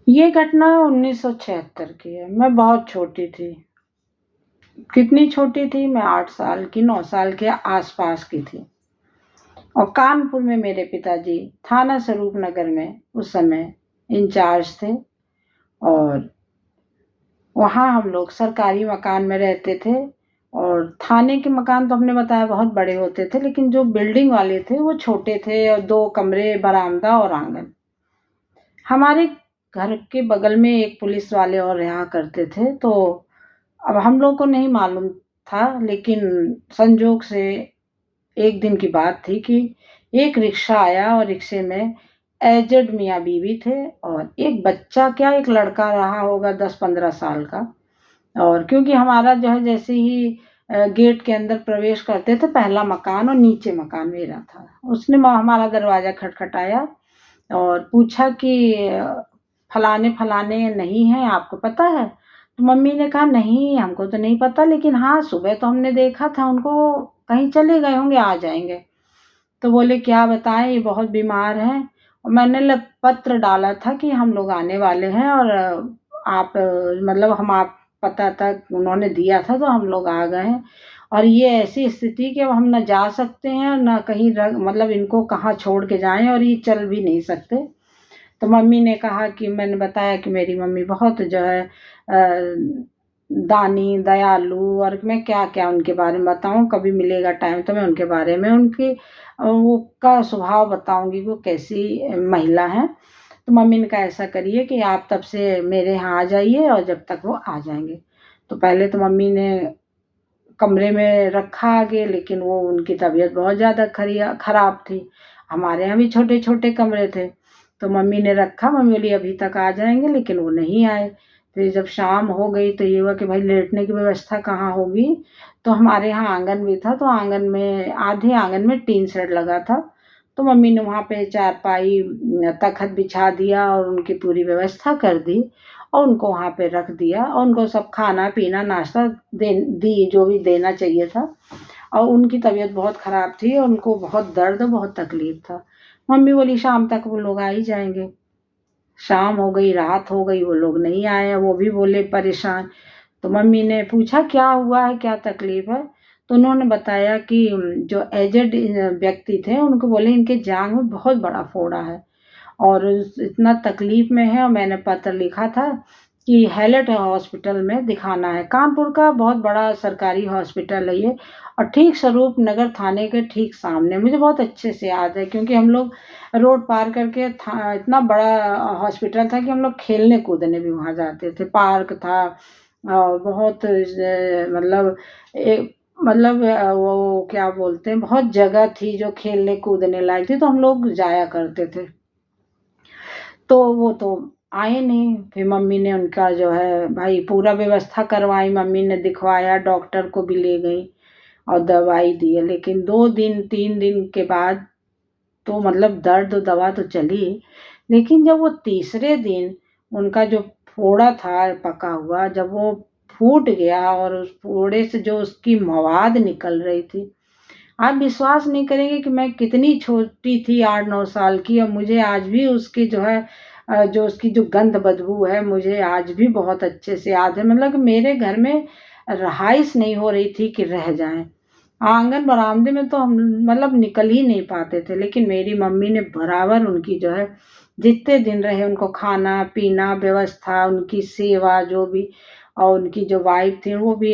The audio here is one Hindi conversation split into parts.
ये घटना 1976 की है। मैं बहुत छोटी थी। कितनी छोटी थी? मैं 8 साल की, 9 साल के आस-पास की थी। और कानपुर में मेरे पिताजी थाना स्वरूप नगर में उस समय इंचार्ज थे और वहाँ हम लोग सरकारी मकान में रहते थे। और थाने के मकान तो हमने बताया बहुत बड़े होते थे, लेकिन जो बिल्डिंग वाले थे वो छोटे थे और 2 कमरे, बरामदा और आँगन। हमारे घर के बगल में एक पुलिस वाले और रहा करते थे, तो अब हम लोग को नहीं मालूम था, लेकिन संजोग से एक दिन की बात थी कि एक रिक्शा आया और रिक्शे में एजेड मियाँ-बीवी थे और एक बच्चा, क्या एक लड़का रहा होगा 10-15 साल का। और क्योंकि हमारा जो है जैसे ही गेट के अंदर प्रवेश करते थे, पहला मकान और नीचे मकान मेरा था। उसने हमारा दरवाज़ा खटखटाया और पूछा कि फलाने-फलाने नहीं हैं, आपको पता है? तो मम्मी ने कहा, "नहीं, हमको तो नहीं पता, लेकिन हाँ, सुबह तो हमने देखा था उनको, कहीं चले गए होंगे, आ जाएँगे।" तो बोले, "क्या बताएँ, ये बहुत बीमार हैं और मैंने पत्र डाला था कि हम लोग आने वाले हैं और आप मतलब हम आप पता तक उन्होंने दिया था, तो हम लोग आ गए हैं और ये ऐसी स्थिति कि अब हम ना जा सकते हैं और ना कहीं मतलब इनको कहाँ छोड़ के जाएँ और ये चल भी नहीं सकते।" तो मम्मी ने कहा कि मैंने बताया कि मेरी मम्मी बहुत जो है दानी, दयालु, और मैं क्या-क्या उनके बारे में बताऊँ, कभी मिलेगा टाइम तो मैं उनके बारे में उनकी वो का स्वभाव बताऊँगी, वो कैसी महिला हैं। तो मम्मी ने कहा ऐसा करिए कि आप तब से मेरे यहाँ आ जाइए और जब तक वो आ जाएँगे। तो पहले तो मम्मी ने कमरे में रखा आगे, लेकिन वो उनकी तबीयत बहुत ज़्यादा खराब थी। हमारे यहाँ भी छोटे-छोटे कमरे थे। तो मम्मी ने रखा, मम्मी बोली अभी तक आ जाएँगे, लेकिन वो नहीं आए। फिर जब शाम हो गई तो ये हुआ कि भाई लेटने की व्यवस्था कहाँ होगी? तो हमारे यहाँ आँगन भी था, तो आँगन में आधे आँगन में टीन शेड लगा था। तो मम्मी ने वहाँ पे चारपाई तख़्त बिछा दिया और उनकी पूरी व्यवस्था कर दी और उनको वहाँ पे रख दिया और उनको सब खाना-पीना, नाश्ता दी जो भी देना चाहिए था। और उनकी तबीयत बहुत ख़राब थी और उनको बहुत दर्द, बहुत तकलीफ़ था। मम्मी बोली शाम तक वो लोग आ ही जाएँगे। शाम हो गई, रात हो गई, वो लोग नहीं आए, वो भी बोले परेशान। तो मम्मी ने पूछा क्या हुआ है, क्या तकलीफ़ है? तो उन्होंने बताया कि जो एजेड व्यक्ति थे, उनको बोले इनके जाँघ में बहुत बड़ा फोड़ा है और इतना तकलीफ़ में है और मैंने पत्र लिखा था कि हैलेट हॉस्पिटल में दिखाना है। कानपुर का बहुत बड़ा सरकारी हॉस्पिटल है ये और ठीक स्वरूप नगर थाने के ठीक सामने। मुझे बहुत अच्छे से याद है क्योंकि हम लोग रोड पार करके था, इतना बड़ा हॉस्पिटल था कि हम लोग खेलने-कूदने भी वहाँ जाते थे। पार्क था बहुत मतलब वो क्या बोलते हैं, बहुत जगह थी जो खेलने-कूदने लायक थी, तो हम लोग जाया करते थे। तो वो तो आए नहीं, फिर मम्मी ने उनका जो है भाई पूरा व्यवस्था करवाई, मम्मी ने दिखवाया, डॉक्टर को भी ले गई और दवाई दी है। लेकिन 2 दिन 3 दिन के बाद तो मतलब दर्द दवा तो चली, लेकिन जब वो तीसरे दिन उनका जो फोड़ा था पका हुआ, जब वो फूट गया और उस फोड़े से जो उसकी मवाद निकल रही थी, आप विश्वास नहीं करेंगे कि मैं कितनी छोटी थी, 8-9 साल की, और मुझे आज भी उसकी जो है जो उसकी जो गंध बदबू है, मुझे आज भी बहुत अच्छे से याद है। मतलब कि मेरे घर में रहाइश नहीं हो रही थी कि रह जाएँ। आंगन बरामदे में तो हम मतलब निकल ही नहीं पाते थे, लेकिन मेरी मम्मी ने बराबर उनकी जो है जितने दिन रहे उनको खाना पीना व्यवस्था, उनकी सेवा जो भी, और उनकी जो वाइफ थी वो भी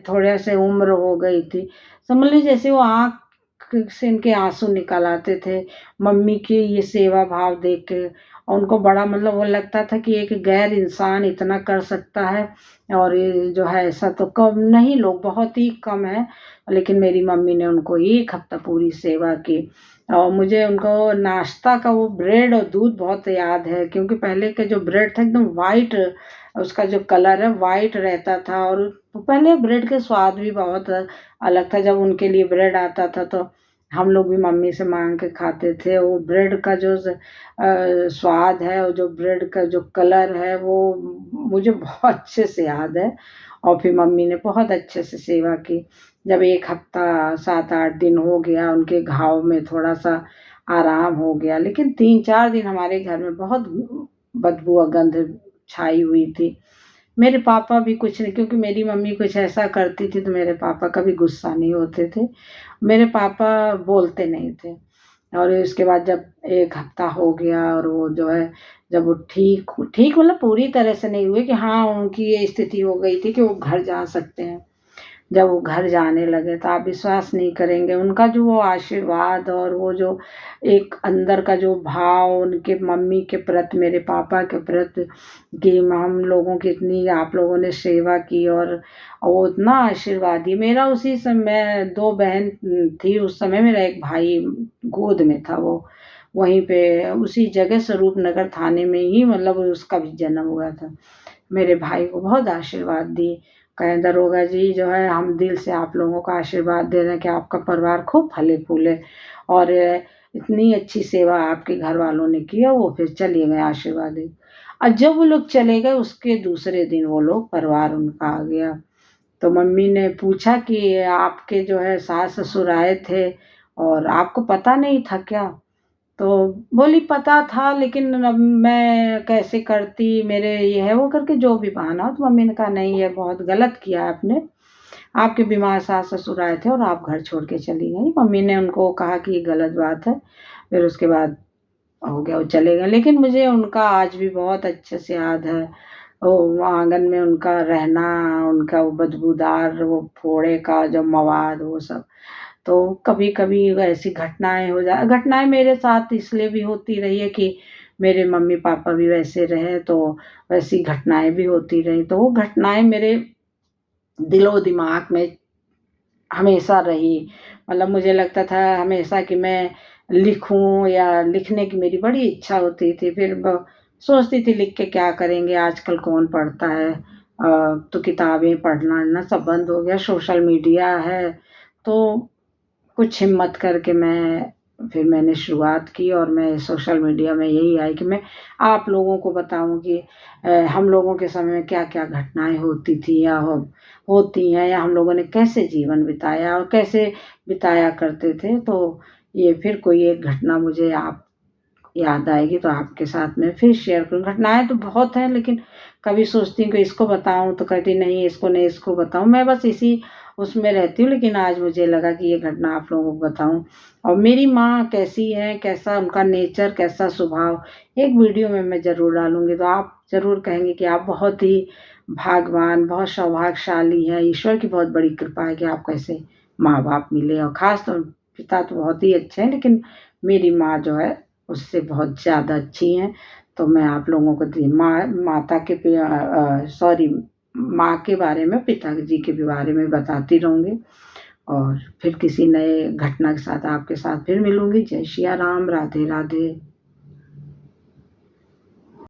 थोड़े से उम्र हो गई थी। समझ लीजिए जैसे वो आँख से इनके आंसू निकल आते थे मम्मी की ये सेवा भाव देख के। और उनको बड़ा मतलब वो लगता था कि एक गैर इंसान इतना कर सकता है और ये जो है ऐसा तो कम नहीं, लोग बहुत ही कम है। लेकिन मेरी मम्मी ने उनको 1 हफ्ता पूरी सेवा की और मुझे उनको नाश्ता का वो ब्रेड और दूध बहुत याद है, क्योंकि पहले के जो ब्रेड था एकदम वाइट, उसका जो कलर है वाइट रहता था और पहले ब्रेड के स्वाद भी बहुत अलग था। जब उनके लिए ब्रेड आता था तो हम लोग भी मम्मी से माँग के खाते थे। वो ब्रेड का जो स्वाद है और जो ब्रेड का जो कलर है वो मुझे बहुत अच्छे से याद है। और फिर मम्मी ने बहुत अच्छे से सेवा की। जब 1 हफ्ता 7-8 दिन हो गया, उनके घाव में थोड़ा-सा आराम हो गया। लेकिन 3-4 दिन हमारे घर में बहुत बदबू और गंध छाई हुई थी। मेरे पापा भी कुछ नहीं, क्योंकि मेरी मम्मी कुछ ऐसा करती थी तो मेरे पापा कभी गुस्सा नहीं होते थे। मेरे पापा बोलते नहीं थे। और उसके बाद जब 1 हफ्ता हो गया और वो जो है, जब वो ठीक ठीक मतलब पूरी तरह से नहीं हुए कि हाँ, उनकी ये स्थिति हो गई थी कि वो घर जा सकते हैं। जब वो घर जाने लगे तो आप विश्वास नहीं करेंगे, उनका जो वो आशीर्वाद और वो जो एक अंदर का जो भाव उनके मम्मी के प्रति, मेरे पापा के प्रति, कि हम लोगों की इतनी आप लोगों ने सेवा की, और वो इतना आशीर्वाद दिए। मेरा उसी समय 2 बहन थी उस समय, मेरा एक भाई गोद में था। वो वहीं पे उसी जगह स्वरूप नगर थाने में ही मतलब उसका भी जन्म हुआ था। मेरे भाई को बहुत आशीर्वाद दिए। कहें दरोगा जी जो है, हम दिल से आप लोगों का आशीर्वाद दे रहे हैं कि आपका परिवार खूब फले फूले, और इतनी अच्छी सेवा आपके घर वालों ने की। और वो फिर चले गए आशीर्वाद दे। और जब वो लोग चले गए उसके दूसरे दिन वो लोग परिवार उनका आ गया। तो मम्मी ने पूछा कि आपके जो है सास ससुर आए थे और आपको पता नहीं था क्या? तो बोली पता था, लेकिन अब मैं कैसे करती, मेरे ये है वो करके जो भी बहाना हो। तो मम्मी ने कहा नहीं, ये बहुत गलत किया आपने। आपके बीमार सास ससुर आए थे और आप घर छोड़ के चली गई। मम्मी ने उनको कहा कि ये गलत बात है। फिर उसके बाद हो गया, वो चले गए। लेकिन मुझे उनका आज भी बहुत अच्छे से याद है। वो आंगन में उनका रहना, उनका वो बदबूदार वो फोड़े का जो मवाद, वो सब। तो कभी-कभी ऐसी घटनाएँ मेरे साथ इसलिए भी होती रही है कि मेरे मम्मी-पापा भी वैसे रहे, तो वैसी घटनाएँ भी होती रहीं। तो वो घटनाएँ मेरे दिलो-दिमाग में हमेशा रही। मतलब मुझे लगता था हमेशा कि मैं लिखूँ, या लिखने की मेरी बड़ी इच्छा होती थी। फिर सोचती थी लिख के क्या करेंगे, आजकल कौन पढ़ता है। तो किताबें पढ़ना ना सब बंद हो गया, सोशल मीडिया है। तो कुछ हिम्मत करके मैंने शुरुआत की, और मैं सोशल मीडिया में यही आई कि मैं आप लोगों को बताऊँ कि हम लोगों के समय में क्या-क्या घटनाएँ होती थी, या होती हैं, या हम लोगों ने कैसे जीवन बिताया और कैसे बिताया करते थे। तो ये फिर कोई एक घटना मुझे आप याद आएगी तो आपके साथ में फिर शेयर करूँ। घटनाएँ तो बहुत हैं, लेकिन कभी सोचती हूँ कि इसको बताऊँ तो कहती नहीं, इसको नहीं, इसको बताऊँ। मैं बस इसी उसमें रहती हूँ, लेकिन आज मुझे लगा कि ये घटना आप लोगों को बताऊँ। और मेरी माँ कैसी है, कैसा उनका नेचर, कैसा स्वभाव, एक वीडियो में मैं ज़रूर डालूँगी, तो आप ज़रूर कहेंगे कि आप बहुत ही भाग्यवान, बहुत सौभाग्यशाली हैं। ईश्वर की बहुत बड़ी कृपा है कि आपको ऐसे माँ-बाप मिले, और ख़ास तौर पिता तो बहुत ही अच्छे हैं, लेकिन मेरी माँ जो है उससे बहुत ज़्यादा अच्छी हैं। तो मैं आप लोगों को माता के सॉरी, माँ के बारे में, पिताजी के भी बारे में बताती रहूँगी। और फिर किसी नए घटना के साथ आपके साथ फिर मिलूँगी। जय सिया राम, राधे राधे।